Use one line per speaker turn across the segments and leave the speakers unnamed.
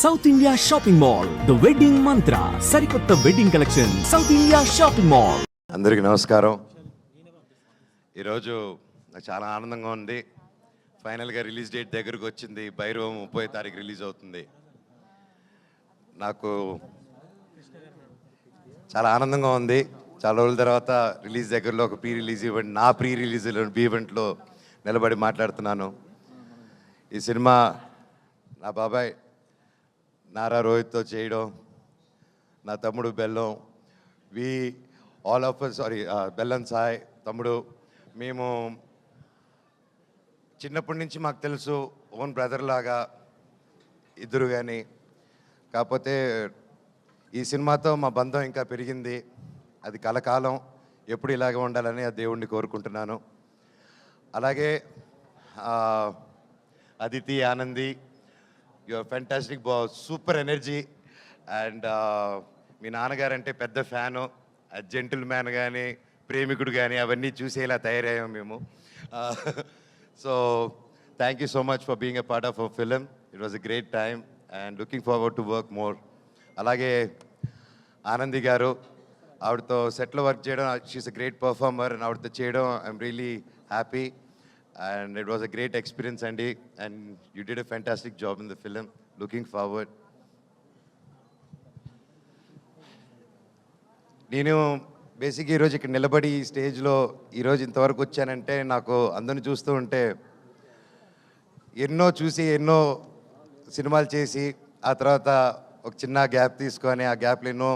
South India shopping mall the wedding మంత్ర సరికొత్త wedding collection south India shopping mall.
అందరికీ నమస్కారం. ఈరోజు నాకు చాలా ఆనందంగా ఉంది. ఫైనల్గా రిలీజ్ డేట్ దగ్గరకు వచ్చింది. భైరవం 30వ తారీఖు రిలీజ్ అవుతుంది. నాకు చాలా ఆనందంగా ఉంది. చాలా రోజుల తర్వాత రిలీజ్ దగ్గరలో ఒక ప్రీ రిలీజ్ ఈవెంట్, నా ప్రీ రిలీజ్ ఈవెంట్లో నిలబడి మాట్లాడుతున్నాను. ఈ సినిమా నా బాబాయ్ నారా రోహిత్తో చేయడం, నా తమ్ముడు బెల్లం, బెల్లం సాయ్ తమ్ముడు, మేము చిన్నప్పటి నుంచి మాకు తెలుసు, ఓన్ బ్రదర్ లాగా ఇద్దరు. కానీ కాకపోతే ఈ సినిమాతో మా బంధం ఇంకా పెరిగింది. అది కలకాలం ఎప్పుడు ఇలాగే ఉండాలని ఆ దేవుణ్ణి కోరుకుంటున్నాను. అలాగే Aditi, Anandi, your fantastic, super energy. And మీ నాన్నగారు అంటే పెద్ద ఫ్యాను. జెంటిల్ మ్యాన్ కానీ, ప్రేమికుడు కానీ అవన్నీ చూసేలా తయారయ్యాం మేము. So thank you so much for being a part of our film. It was a great time and looking forward to work more. అలాగే ఆనంది గారు, ఆవిడతో సెట్లో వర్క్ చేయడం, she is a great performer. And ఆవిడతో చేయడం I'm really happy and it was a great experience, Andy, and you did a fantastic job in the film. Looking forward. నేను బేసిక్గా ఈరోజు ఇక్కడ నిలబడి ఈ స్టేజ్లో ఈరోజు ఇంతవరకు వచ్చానంటే, నాకు అందరిని చూస్తూ ఉంటే ఎన్నో సినిమాలు చేసి ఆ తర్వాత ఒక చిన్న గ్యాప్ తీసుకొని, ఆ గ్యాప్లో ఎన్నో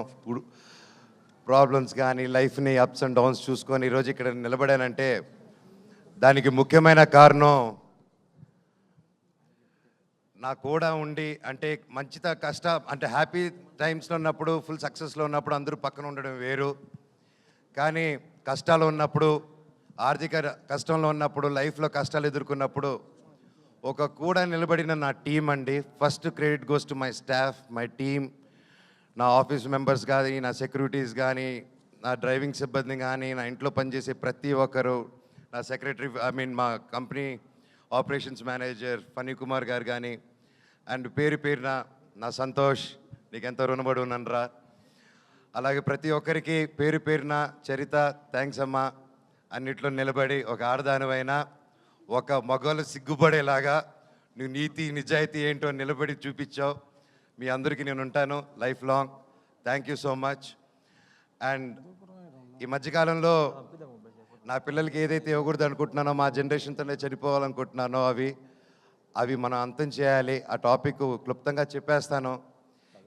ప్రాబ్లమ్స్ కానీ లైఫ్ని అప్స్ అండ్ డౌన్స్ చూసుకొని ఈరోజు ఇక్కడ నిలబడానంటే దానికి ముఖ్యమైన కారణం నా కూడా ఉండి, అంటే అంటే హ్యాపీ టైమ్స్లో ఉన్నప్పుడు, ఫుల్ సక్సెస్లో ఉన్నప్పుడు అందరూ పక్కన ఉండడం వేరు. కానీ కష్టాలు ఉన్నప్పుడు, ఆర్థిక కష్టంలో ఉన్నప్పుడు, లైఫ్లో కష్టాలు ఎదుర్కొన్నప్పుడు ఒక కూడా నిలబడిన నా టీం అండి. First credit goes to my staff, my team, నా ఆఫీస్ మెంబర్స్ కానీ, నా సెక్యూరిటీస్ కానీ, నా డ్రైవింగ్ సిబ్బంది కానీ, నా ఇంట్లో పనిచేసే ప్రతి ఒక్కరు, నా సెక్రటరీ, మా company operations manager Phani Kumar గారు కానీ, అండ్ పేరున నా సంతోష్, నీకెంతో రుణపడి ఉన్నానురా. అలాగే ప్రతి ఒక్కరికి పేరున చరిత, థ్యాంక్స్ అమ్మా. అన్నిట్లో నిలబడి ఒక ఆడదానివైనా ఒక మగవాళ్ళు సిగ్గుపడేలాగా నువ్వు నీతి నిజాయితీ ఏంటో నిలబడి చూపించావు. మీ అందరికీ నేను ఉంటాను life long. Thank you so much. And ఈ మధ్యకాలంలో నా పిల్లలకి ఏదైతే ఇవ్వకూడదు అనుకుంటున్నానో, మా జనరేషన్తోనే చనిపోవాలనుకుంటున్నానో అవి మనం అంతం చేయాలి. ఆ టాపిక్ క్లుప్తంగా చెప్పేస్తాను.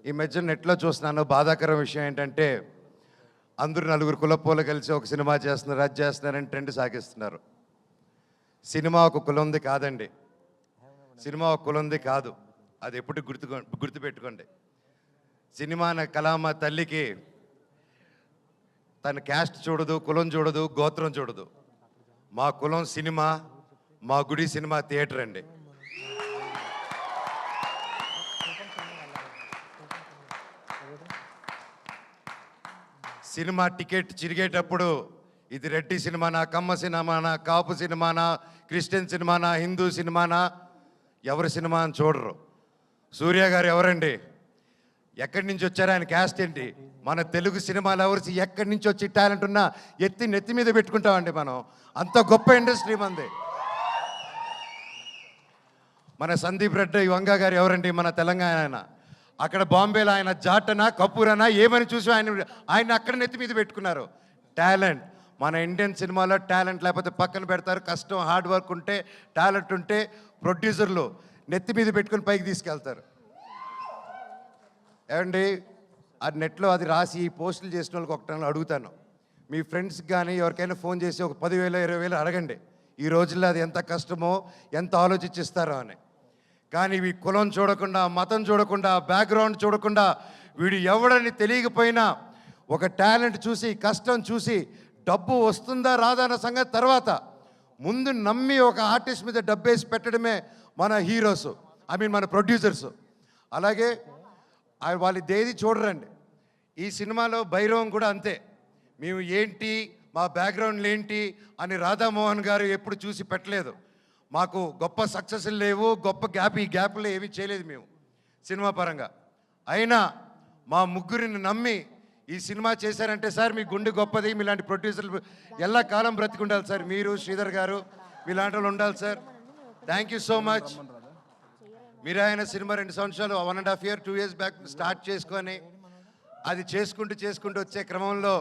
ఈ మధ్య నెట్లో చూస్తున్నాను, బాధాకరం విషయం ఏంటంటే అందరూ నలుగురు కులపోలు కలిసి ఒక సినిమా చేస్తున్నారు, అది చేస్తున్నారని ట్రెండ్ సాగిస్తున్నారు. సినిమా ఒక కులంది కాదండి. సినిమా ఒక కులంది కాదు. అది ఎప్పుడు గుర్తుపెట్టుకోండి. సినిమా కళామ తల్లికి తన క్యాస్ట్ చూడదు, కులం చూడదు, గోత్రం చూడదు. మా కులం సినిమా, మా గుడి సినిమా థియేటర్ అండి. సినిమా టికెట్ చిరిగేటప్పుడు ఇది రెడ్డి సినిమానా, కమ్మ సినిమానా, కాపు సినిమానా, క్రిస్టియన్ సినిమానా, హిందూ సినిమానా, ఎవరి సినిమా అని చూడరు. సూర్య గారు ఎవరండి, ఎక్కడి నుంచి వచ్చారు, ఆయన క్యాస్ట్ ఏంటి, మన తెలుగు సినిమాలు ఎవరు ఎక్కడి నుంచి వచ్చి టాలెంట్ ఉన్నా నెత్తి మీద పెట్టుకుంటామండి మనం. అంత గొప్ప ఇండస్ట్రీ మంది. మన సందీప్ రెడ్డి వంగ గారు ఎవరండి, మన తెలంగాణ ఆయన. అక్కడ బాంబేలో ఆయన జాటనా కపూరనా ఏమని చూసి ఆయన అక్కడ నెత్తి మీద పెట్టుకున్నారు. టాలెంట్ మన ఇండియన్ సినిమాలో టాలెంట్ లేకపోతే పక్కన పెడతారు. కష్టం, హార్డ్ వర్క్ ఉంటే, టాలెంట్ ఉంటే ప్రొడ్యూసర్లు నెత్తి మీద పెట్టుకుని పైకి తీసుకెళ్తారు. ఏమండి, ఆ నెట్లో అది రాసి పోస్టులు చేసిన వాళ్ళకి ఒకటి అడుగుతాను, మీ ఫ్రెండ్స్కి కానీ ఎవరికైనా ఫోన్ చేసి ఒక 10,000 20,000 అడగండి. ఈ రోజుల్లో అది ఎంత కష్టమో, ఎంత ఆలోచించిస్తారో అని. కానీ ఈ కులం చూడకుండా, మతం చూడకుండా, బ్యాక్గ్రౌండ్ చూడకుండా, వీడు ఎవడని తెలియకపోయినా ఒక టాలెంట్ చూసి, కష్టం చూసి, డబ్బు వస్తుందా రాదా అన్న సంగతి తర్వాత ముందు నమ్మి ఒక ఆర్టిస్ట్ మీద డబ్బేసి పెట్టడమే మన హీరోస్, మన ప్రొడ్యూసర్స్. అలాగే వాళ్ళు దేది చూడరండి. ఈ సినిమాలో భైరవం కూడా అంతే. మేము ఏంటి, మా బ్యాక్గ్రౌండ్లు ఏంటి అని రాధామోహన్ గారు ఎప్పుడు చూసి పెట్టలేదు. మాకు గొప్ప సక్సెస్లు లేవు, గొప్ప ఈ గ్యాప్లు ఏమీ చేయలేదు. మేము సినిమా పరంగా. అయినా మా ముగ్గురిని నమ్మి ఈ సినిమా చేశారంటే సార్ మీ గుండె గొప్పది, మీలాంటి ప్రొడ్యూసర్లు ఎల్లా కాలం బ్రతికుండాలి సార్. మీరు శ్రీధర్ గారు మీలాంటి వాళ్ళు ఉండాలి sir. Thank you so much. మీరు ఆయన సినిమా 2 సంవత్సరాలు 1.5 year 2 years బ్యాక్ స్టార్ట్ చేసుకొని అది చేసుకుంటూ వచ్చే క్రమంలో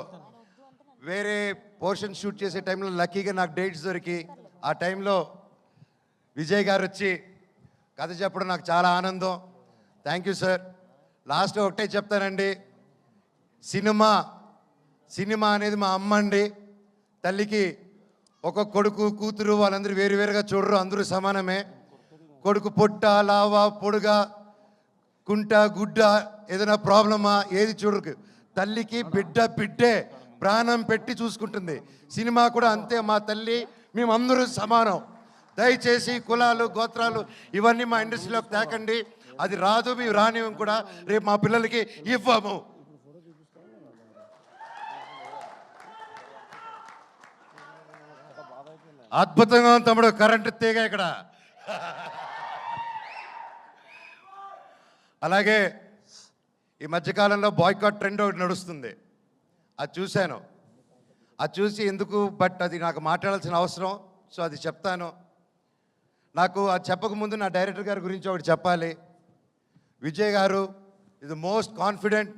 వేరే పోర్షన్ షూట్ చేసే టైంలో లక్కీగా నాకు డేట్స్ దొరికి ఆ టైంలో విజయ్ గారు వచ్చి కథ చెప్పడం నాకు చాలా ఆనందం. Thank you sir. లాస్ట్ ఒకటే చెప్తానండి, సినిమా అనేది మా అమ్మ అండి. తల్లికి ఒక కొడుకు కూతురు వాళ్ళందరూ వేరువేరుగా చూడరు, అందరూ సమానమే. కొడుకు పొట్ట లావా పొడుగా కుంట గుడ్డ ఏదైనా ప్రాబ్లమా ఏది చూడరు. తల్లికి బిడ్డే ప్రాణం పెట్టి చూసుకుంటుంది. సినిమా కూడా అంతే. మా తల్లి మేమందరూ సమానం. దయచేసి కులాలు గోత్రాలు ఇవన్నీ మా ఇండస్ట్రీలోకి తేకండి. అది రాదు, మేము రానివ్వం కూడా, రేపు మా పిల్లలకి ఇవ్వము. అద్భుతంగా ఉంది తమ్ముడు, కరెంటు తీగ ఇక్కడ. అలాగే ఈ మధ్యకాలంలో బాయ్కాట్ ట్రెండ్ ఒకటి నడుస్తుంది, అది చూశాను. అది చూసి ఎందుకు, బట్ అది నాకు మాట్లాడాల్సిన అవసరం, సో అది చెప్తాను. నాకు అది చెప్పకముందు నా డైరెక్టర్ గారి గురించి ఒకటి చెప్పాలి. విజయ్ గారు ఇది most confident,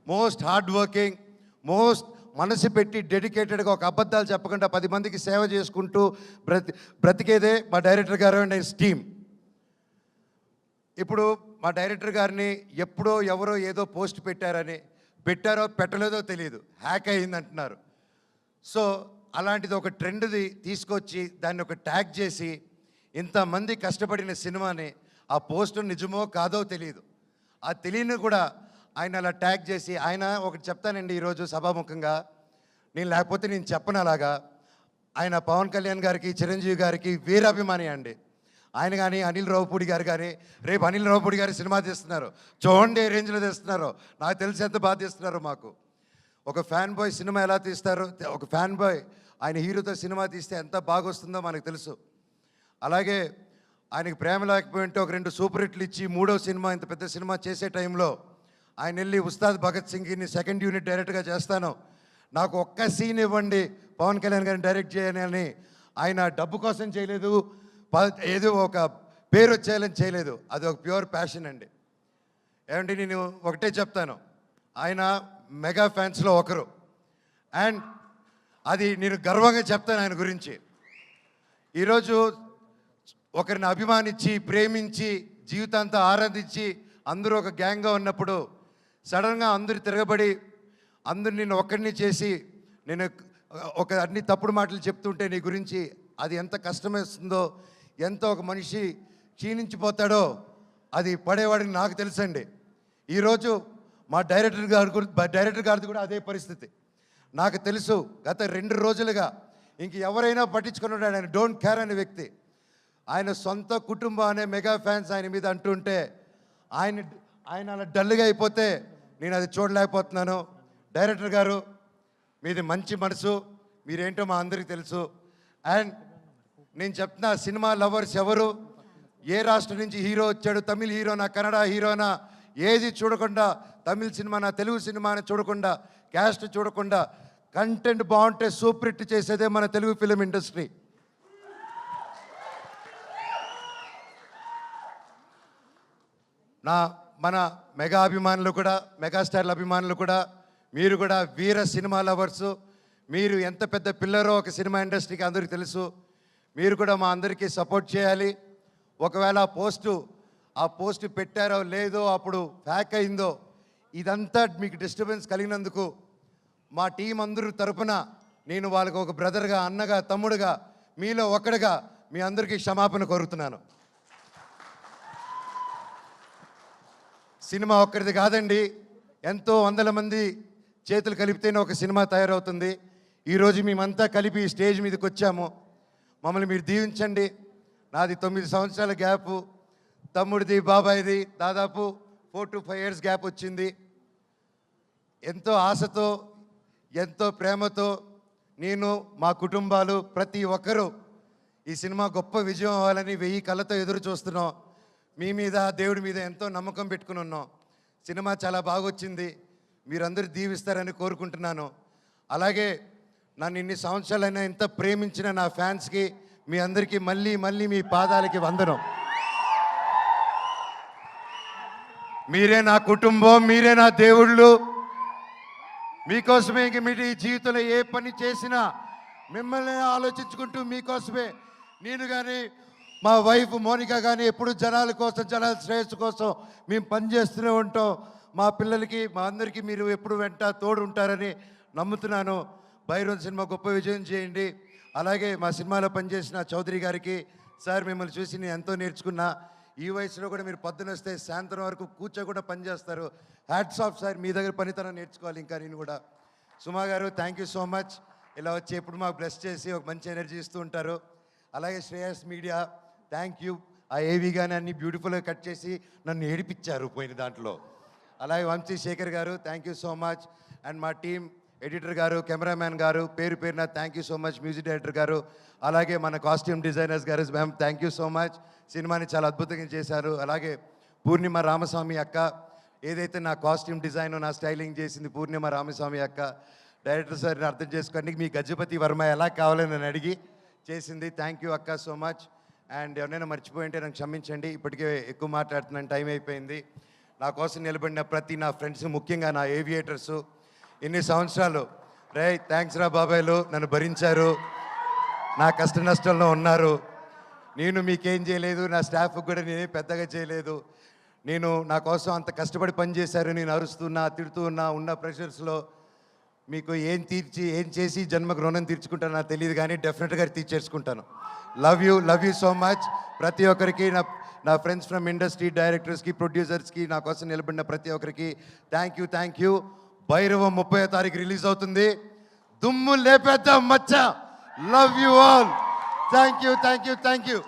most hard working, most మనసు పెట్టి డెడికేటెడ్గా ఒక అబద్ధాలు చెప్పకుండా 10 మందికి సేవ చేసుకుంటూ బ్రతికేదే మా డైరెక్టర్ గారు అండ్ హిస్ టీమ్. ఇప్పుడు మా డైరెక్టర్ గారిని ఎప్పుడో ఎవరో ఏదో పోస్ట్ పెట్టారో పెట్టలేదో తెలియదు, హ్యాక్ అయ్యింది అంటున్నారు. సో అలాంటిది ఒక ట్రెండ్ది తీసుకొచ్చి దాన్ని ఒక ట్యాగ్ చేసి ఇంతమంది కష్టపడిన సినిమాని ఆ పోస్ట్ నిజమో కాదో తెలియదు, ఆ తెలియని కూడా ఆయన అలా ట్యాగ్ చేసి, ఆయన ఒకటి చెప్తానండి ఈరోజు సభాముఖంగా, నేను లేకపోతే నేను చెప్పను అలాగా. ఆయన పవన్ కళ్యాణ్ గారికి చిరంజీవి గారికి వీరాభిమాని అండి. ఆయన కానీ అనిల్ రావుపూడి గారు కానీ, రేపు అనిల్ రావుపూడి గారి సినిమా తీస్తున్నారు, చూడండి ఏ రేంజ్లో తీస్తున్నారో, నాకు తెలిసి ఎంత బాగా తీస్తున్నారో. మాకు ఒక ఫ్యాన్ బాయ్ సినిమా ఎలా తీస్తారో, ఒక ఫ్యాన్ బాయ్ ఆయన హీరోతో సినిమా తీస్తే ఎంత బాగా వస్తుందో మనకు తెలుసు. అలాగే ఆయనకి ప్రేమ లేకపోయింటే ఒక 2 సూపర్ హిట్లు ఇచ్చి 3వ సినిమా ఇంత పెద్ద సినిమా చేసే టైంలో ఆయన వెళ్ళి ఉస్తాద్ భగత్ సింగ్ని 2nd యూనిట్ డైరెక్ట్గా చేస్తాను, నాకు ఒక్క సీన్ ఇవ్వండి పవన్ కళ్యాణ్ గారిని డైరెక్ట్ చేయని ఆయన డబ్బు కోసం చేయలేదు, ఏదో ఒక పేరు వచ్చేయాలని చేయలేదు. అది ఒక ప్యూర్ ప్యాషన్ అండి. ఏమంటే నేను ఒకటే చెప్తాను, ఆయన మెగా ఫ్యాన్స్లో ఒకరు, అండ్ అది నేను గర్వంగా చెప్తాను ఆయన గురించి. ఈరోజు ఒకరిని అభిమానించి ప్రేమించి జీవితాంతా ఆరాధించి అందరూ ఒక గ్యాంగ్గా ఉన్నప్పుడు సడన్గా అందరు తిరగబడి అందరు నిన్ను ఒక్కడిని చేసి నేను ఒక అన్ని తప్పుడు మాటలు చెప్తుంటే నీ గురించి అది ఎంత కష్టమేస్తుందో, ఎంత ఒక మనిషి క్షీణించిపోతాడో అది పడేవాడిని నాకు తెలుసండి. ఈరోజు మా డైరెక్టర్ గారిది కూడా అదే పరిస్థితి నాకు తెలుసు. గత 2 రోజులుగా ఇంక ఎవరైనా పట్టించుకున్నాడు, ఆయన డోంట్ కేర్ అనే వ్యక్తి. ఆయన సొంత కుటుంబం అనే మెగా ఫ్యాన్స్ ఆయన మీద అంటుంటే ఆయన అలా డల్గా అయిపోతే నేను అది చూడలేకపోతున్నాను. డైరెక్టర్ గారు మీది మంచి మనసు, మీరేంటో మా అందరికీ తెలుసు. అండ్ నేను చెప్తున్నా, సినిమా లవర్స్ ఎవరు, ఏ రాష్ట్రం నుంచి హీరో వచ్చాడు, తమిళ్ హీరోనా కన్నడ హీరోనా ఏది చూడకుండా, తమిళ్ సినిమానా తెలుగు సినిమాని చూడకుండా, క్యాస్ట్ చూడకుండా, కంటెంట్ బాగుంటే సూపర్ హిట్ చేసేదే మన తెలుగు ఫిలిం ఇండస్ట్రీ. మన మెగా అభిమానులు కూడా, మెగాస్టార్ల అభిమానులు కూడా, మీరు కూడా వీర సినిమా లవర్సు. మీరు ఎంత పెద్ద పిల్లరో ఒక సినిమా ఇండస్ట్రీకి అందరికీ తెలుసు. మీరు కూడా మా అందరికీ సపోర్ట్ చేయాలి. ఒకవేళ ఆ పోస్టు పెట్టారో లేదో, అప్పుడు హ్యాక్ అయిందో, ఇదంతా మీకు డిస్టర్బెన్స్ కలిగినందుకు మా టీం అందరూ తరపున నేను వాళ్ళకు ఒక బ్రదర్గా, అన్నగా, తమ్ముడుగా, మీలో ఒకడుగా మీ అందరికీ క్షమాపణ కోరుతున్నాను. సినిమా ఒక్కరిది కాదండి, ఎంతో వందల మంది చేతులు కలిపితేనే ఒక సినిమా తయారవుతుంది. ఈరోజు మేమంతా కలిపి స్టేజ్ మీదకి వచ్చాము, మమ్మల్ని మీరు దీవించండి. నాది 9 సంవత్సరాల గ్యాపు, తమ్ముడిది బాబాయిది దాదాపు 4 to 5 years గ్యాప్ వచ్చింది. ఎంతో ఆశతో, ఎంతో ప్రేమతో నేను, మా కుటుంబాలు, ప్రతి ఒక్కరూ ఈ సినిమా గొప్ప విజయం అవ్వాలని 1000 కళ్ళతో ఎదురు చూస్తున్నాం. మీ మీద దేవుడి మీద ఎంతో నమ్మకం పెట్టుకుని ఉన్నాం. సినిమా చాలా బాగా వచ్చింది, మీరందరూ దీవిస్తారని కోరుకుంటున్నాను. అలాగే నన్ను ఇన్ని సంవత్సరాలైనా ఎంత ప్రేమించిన నా ఫ్యాన్స్కి మీ అందరికీ మళ్ళీ మళ్ళీ మీ పాదాలకి వందనం. మీరే నా కుటుంబం, మీరే నా దేవుళ్ళు. మీకోసమే ఇంక మీ జీవితంలో ఏ పని చేసినా మిమ్మల్ని ఆలోచించుకుంటూ మీకోసమే నేను కానీ మా వైఫ్ మోనికా కానీ ఎప్పుడు జనాల కోసం, జనాల శ్రేయస్సు కోసం మేము పనిచేస్తూనే ఉంటాం. మా పిల్లలకి, మా అందరికీ మీరు ఎప్పుడు వెంట తోడు ఉంటారని నమ్ముతున్నాను. భైరవం సినిమా గొప్ప విజయం చేయండి. అలాగే మా సినిమాలో పనిచేసిన చౌదరి గారికి, సార్ మిమ్మల్ని చూసి నేను ఎంతో నేర్చుకున్నా. ఈ వయసులో కూడా మీరు పొద్దున వస్తే సాయంత్రం వరకు కూర్చోకుండా పనిచేస్తారు. హ్యాట్స్ ఆఫ్ సార్, మీ దగ్గర పనితనం నేర్చుకోవాలి ఇంకా నేను కూడా. సుమా గారు థ్యాంక్ యూ సో మచ్. ఇలా వచ్చి ఎప్పుడు మాకు బ్లెస్ చేసి ఒక మంచి ఎనర్జీ ఇస్తూ ఉంటారు. అలాగే శ్రేయస్ మీడియా థ్యాంక్ యూ. ఆ ఏవి కానీ అన్ని బ్యూటిఫుల్గా కట్ చేసి నన్ను ఏడిపించారు పోయిన దాంట్లో. అలాగే వంశీ శేఖర్ గారు thank you so much. And మా టీం ఎడిటర్ గారు, కెమెరామ్యాన్ గారు, పేరు పేరున thank you so much. Music director గారు, అలాగే మన కాస్ట్యూమ్ డిజైనర్స్ గారు, ma'am thank you so much. సినిమాని చాలా అద్భుతంగా చేశారు. అలాగే పూర్ణిమ రామస్వామి అక్క, ఏదైతే నా కాస్ట్యూమ్ డిజైన్, నా స్టైలింగ్ చేసింది పూర్ణిమ రామస్వామి అక్క. డైరెక్టర్ సార్ని అర్థం చేసుకోండి, మీ గజపతి వర్మ ఎలా కావాలని నన్ను అడిగి చేసింది. థ్యాంక్ యూ అక్క సో మచ్. అండ్ ఎవరైనా మర్చిపోయింటే నాకు క్షమించండి, ఇప్పటికే ఎక్కువ మాట్లాడుతున్నాను, టైం అయిపోయింది. నా కోసం నిలబడిన ప్రతి నా ఫ్రెండ్స్, ముఖ్యంగా నా ఏవియేటర్సు, ఇన్ని సంవత్సరాలు థ్యాంక్స్ రా బాబాయ్లు, నన్ను భరించారు, నా కష్ట నష్టంలో ఉన్నారు. నేను మీకేం చేయలేదు, నా స్టాఫ్కి కూడా నేనే పెద్దగా చేయలేదు. నేను నా కోసం అంత కష్టపడి పనిచేశారు. నేను అరుస్తున్నా, తిడుతూ ఉన్నా, ఉన్న ప్రెషర్స్లో మీకు ఏం చేసి జన్మకు రుణం తీర్చుకుంటానో నాకు తెలియదు, కానీ డెఫినెట్గా తీర్చేసుకుంటాను. Love you so much. ప్రతి ఒక్కరికి, నా ఫ్రెండ్స్ ఫ్రమ్ ఇండస్ట్రీ, డైరెక్టర్స్కి, ప్రొడ్యూసర్స్కి, నా కోసం నిలబడిన ప్రతి ఒక్కరికి థ్యాంక్ యూ. భైరవం 30వ తారీఖు రిలీజ్ అవుతుంది. దుమ్ము లేపేద్దాం మచ్చ. Love you all. Thank you.